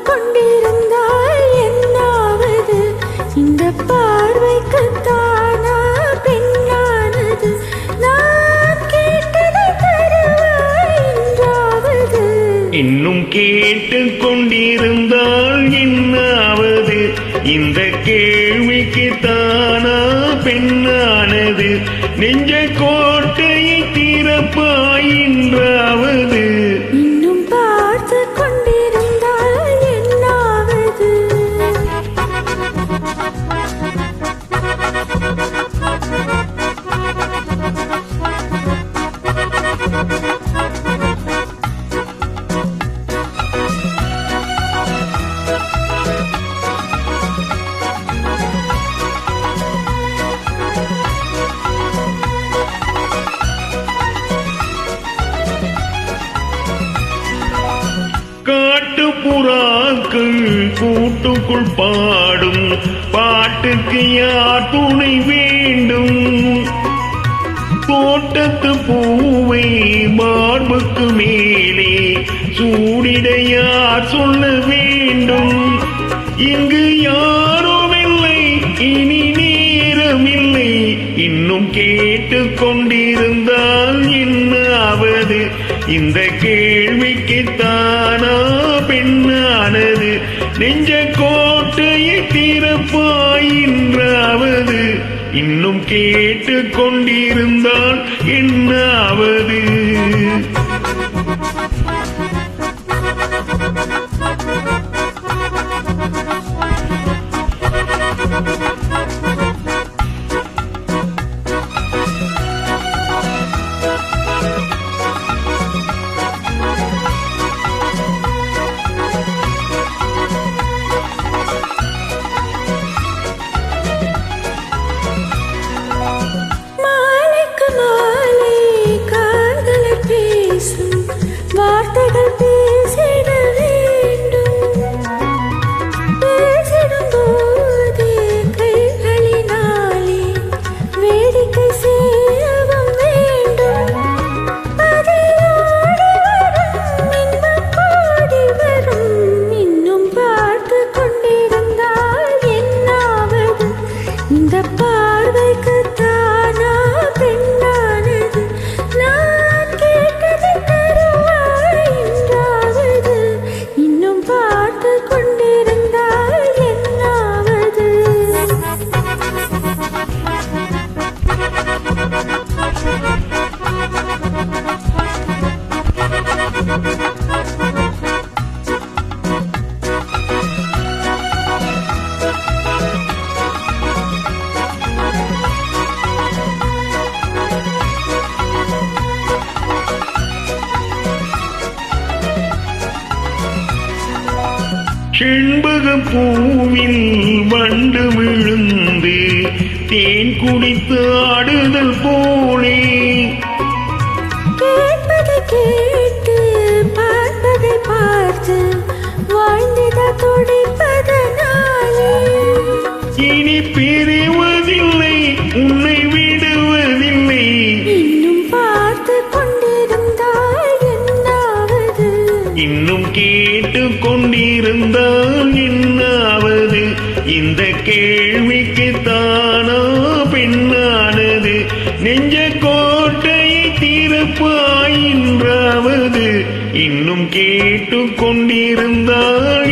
கொண்டிருந்தால் என்னாவது? இந்த பார்வைக்குத்தானா பெண்ணானது? நான் கேட்டதை தருவாய் என்றாவது? இன்னும் கேட்டு கொண்டிருந்தால் என்னாவது? இந்த கேள்விக்குத்தானா பெண்ணானது? நெஞ்ச கோட்டையை திறப்பாய் என்றாவது? இன்னும் பார்த்து கொண்டிருந்தால் என்னாவது? காட்டுப்புறாக்கள் கூட்டுக்குள் பாடும் பாட்டுக்கு யார் துணை வேண்டும்? தோட்டத்து பூவை மார்புக்கு மேலே சூடிட யார் சொல்ல வேண்டும்? இங்கு யாரும் இல்லை, இனி நேரமில்லை. இன்னும் கேட்டு கொண்டிருந்தால் என்னாவது? இந்த கேள்விக்குத்தானா பெண்ணானது? நெஞ்ச கோட்டையை திறப்பாய் என்றாவது? இன்னும் கேட்டு கொண்டிருந்தால் என்னாவது? வார்த்தைகள் பேசிட வேண்டும். பேசிடும் போதே கைகளினாலே வேடிக்கை செய்யவும் வேண்டும். அதிலோடி வரும் இன்பம் கோடி வரும். இன்னும் பார்த்து கொண்டிருந்தால் என்னாவது? இந்த பார்வைக்கு தானா பெண்ணானது? நான் கேட்டதை தருவாய் என்றாவது? இன்னும் பார்த்து கொண்டிருந்தால் என்னாவது? செண்பக பூவில் வண்டு விழுந்து தேன் குடித்து ஆடுதல் போலே கேட்பதை கேட்டு பார்ப்பதை பார்த்து வாழ்ந்திட துடிப்பதனாலே இனி பிரிவதில்லை, உன்னை விடுவதில்லை. இன்னும் பார்த்து கொண்டிருந்தால் என்னாவது? இன்னும் கேட்டு கொண்டிருந்தால் என்னாவது? இந்த கேள்விக்குத்தானா பெண்ணானது? நெஞ்ச கோட்டையை திறப்பாய் என்றாவது? இன்னும் கேட்டு கொண்டிருந்தால்